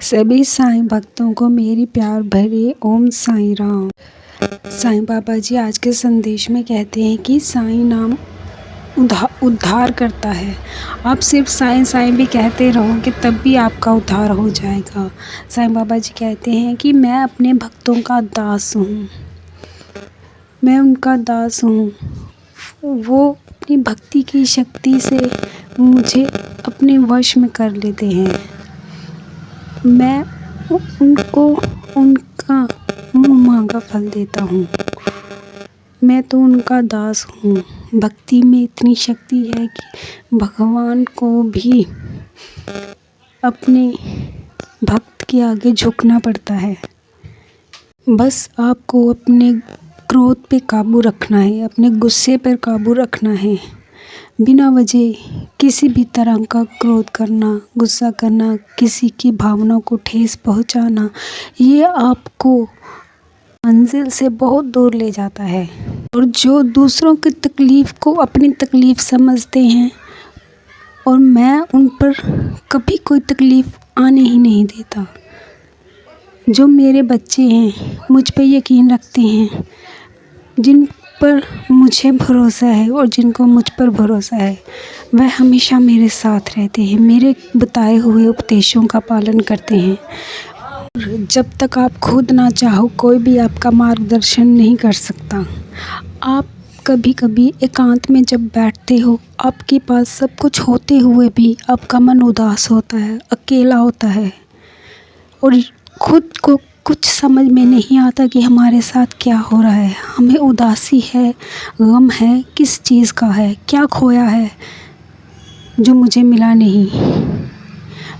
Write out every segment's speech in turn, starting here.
सभी साईं भक्तों को मेरी प्यार भरे ओम साईं राम। साईं बाबा जी आज के संदेश में कहते हैं कि साईं नाम उद्धार करता है। आप सिर्फ साईं साईं भी कहते रहोगे तब भी आपका उद्धार हो जाएगा। साईं बाबा जी कहते हैं कि मैं अपने भक्तों का दास हूँ, मैं उनका दास हूँ। वो अपनी भक्ति की शक्ति से मुझे अपने वश में कर लेते हैं। मैं उनको उनका मुँह मांगा फल देता हूँ। मैं तो उनका दास हूँ। भक्ति में इतनी शक्ति है कि भगवान को भी अपने भक्त के आगे झुकना पड़ता है। बस आपको अपने क्रोध पे काबू रखना है, अपने गुस्से पर काबू रखना है। बिना वजह किसी भी तरह का क्रोध करना, गुस्सा करना, किसी की भावनाओं को ठेस पहुंचाना, ये आपको मंजिल से बहुत दूर ले जाता है। और जो दूसरों की तकलीफ़ को अपनी तकलीफ़ समझते हैं और मैं उन पर कभी कोई तकलीफ़ आने ही नहीं देता। जो मेरे बच्चे हैं, मुझ पे यकीन रखते हैं, जिन पर मुझे भरोसा है और जिनको मुझ पर भरोसा है, वह हमेशा मेरे साथ रहते हैं, मेरे बताए हुए उपदेशों का पालन करते हैं। जब तक आप खुद ना चाहो, कोई भी आपका मार्गदर्शन नहीं कर सकता। आप कभी कभी एकांत में जब बैठते हो, आपके पास सब कुछ होते हुए भी आपका मन उदास होता है, अकेला होता है और खुद को कुछ समझ में नहीं आता कि हमारे साथ क्या हो रहा है। हमें उदासी है, गम है, किस चीज़ का है, क्या खोया है जो मुझे मिला नहीं।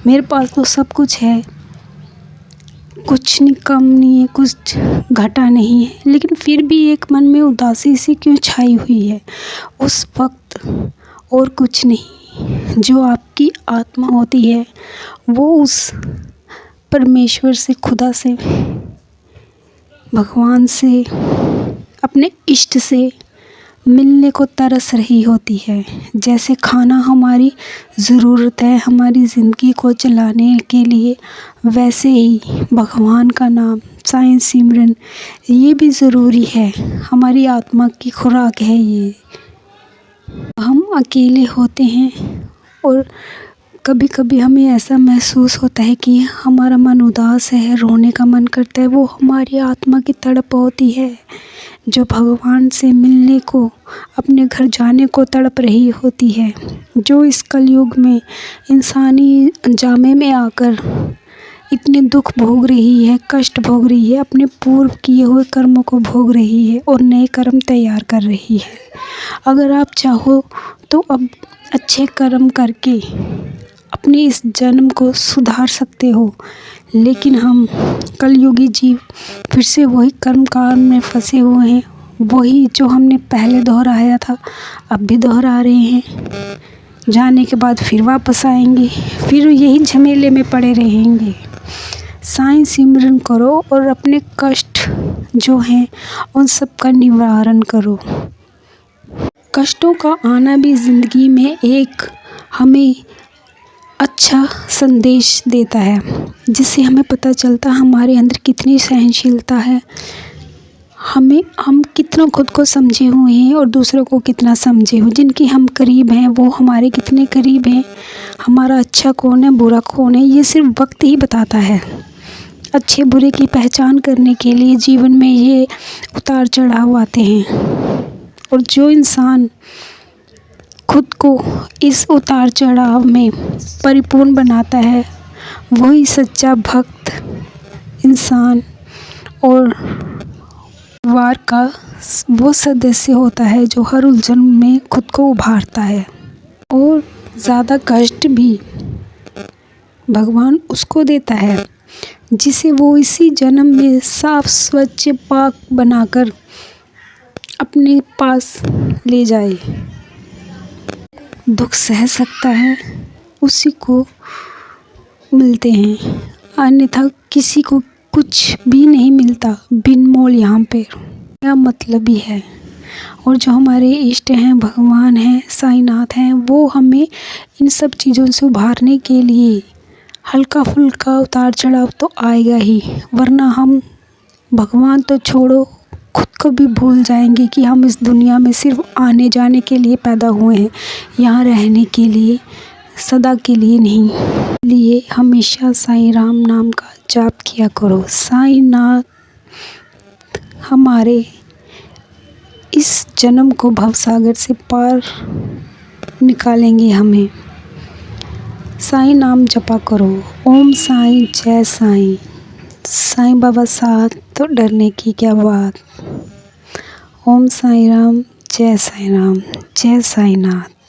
मेरे पास तो सब कुछ है, कुछ नहीं कम नहीं है, कुछ घटा नहीं है, लेकिन फिर भी एक मन में उदासी सी क्यों छाई हुई है। उस वक्त और कुछ नहीं, जो आपकी आत्मा होती है वो उस परमेश्वर से, खुदा से, भगवान से, अपने इष्ट से मिलने को तरस रही होती है। जैसे खाना हमारी ज़रूरत है हमारी ज़िंदगी को चलाने के लिए, वैसे ही भगवान का नाम, साईं सिमरन, ये भी ज़रूरी है। हमारी आत्मा की खुराक है ये। हम अकेले होते हैं और कभी कभी हमें ऐसा महसूस होता है कि हमारा मन उदास है, रोने का मन करता है। वो हमारी आत्मा की तड़प होती है जो भगवान से मिलने को, अपने घर जाने को तड़प रही होती है। जो इस कलयुग में इंसानी जामे में आकर इतने दुख भोग रही है, कष्ट भोग रही है, अपने पूर्व किए हुए कर्मों को भोग रही है और नए कर्म तैयार कर रही है। अगर आप चाहो तो अब अच्छे कर्म करके अपने इस जन्म को सुधार सकते हो, लेकिन हम कलयुगी जीव फिर से वही कर्मकांड में फंसे हुए हैं। वही जो हमने पहले दोहराया था अब भी दोहरा रहे हैं। जाने के बाद फिर वापस आएंगे, फिर यही झमेले में पड़े रहेंगे। साईं सिमरन करो और अपने कष्ट जो हैं उन सब का निवारण करो। कष्टों का आना भी ज़िंदगी में एक हमें अच्छा संदेश देता है, जिससे हमें पता चलता हमारे अंदर कितनी सहनशीलता है, हम कितना खुद को समझे हुए हैं और दूसरों को कितना समझे हुए। जिनके हम करीब हैं वो हमारे कितने करीब हैं, हमारा अच्छा कौन है, बुरा कौन है, ये सिर्फ वक्त ही बताता है। अच्छे बुरे की पहचान करने के लिए जीवन में ये उतार चढ़ाव आते हैं और जो इंसान खुद को इस उतार चढ़ाव में परिपूर्ण बनाता है वही सच्चा भक्त इंसान और परिवार का वो सदस्य होता है जो हर उलझन में खुद को उभारता है। और ज़्यादा कष्ट भी भगवान उसको देता है जिसे वो इसी जन्म में साफ स्वच्छ पाक बनाकर अपने पास ले जाए। दुख सह सकता है उसी को मिलते हैं, अन्यथा किसी को कुछ भी नहीं मिलता बिन मोल। यहाँ पे क्या मतलब ही है। और जो हमारे इष्ट हैं, भगवान हैं, साईनाथ हैं, वो हमें इन सब चीज़ों से उभारने के लिए हल्का फुल्का उतार चढ़ाव तो आएगा ही, वरना हम भगवान तो छोड़ो खुद को भी भूल जाएंगे कि हम इस दुनिया में सिर्फ आने जाने के लिए पैदा हुए हैं, यहाँ रहने के लिए, सदा के लिए नहीं। इसलिए हमेशा साईं राम नाम का जाप किया करो। साईं नाथ हमारे इस जन्म को भवसागर से पार निकालेंगे हमें। साईं नाम जपा करो। ओम साईं जय साईं। साईं बाबा साथ तो डरने की क्या बात। ओम साईं राम, जय साईं राम, जय साईं नाथ।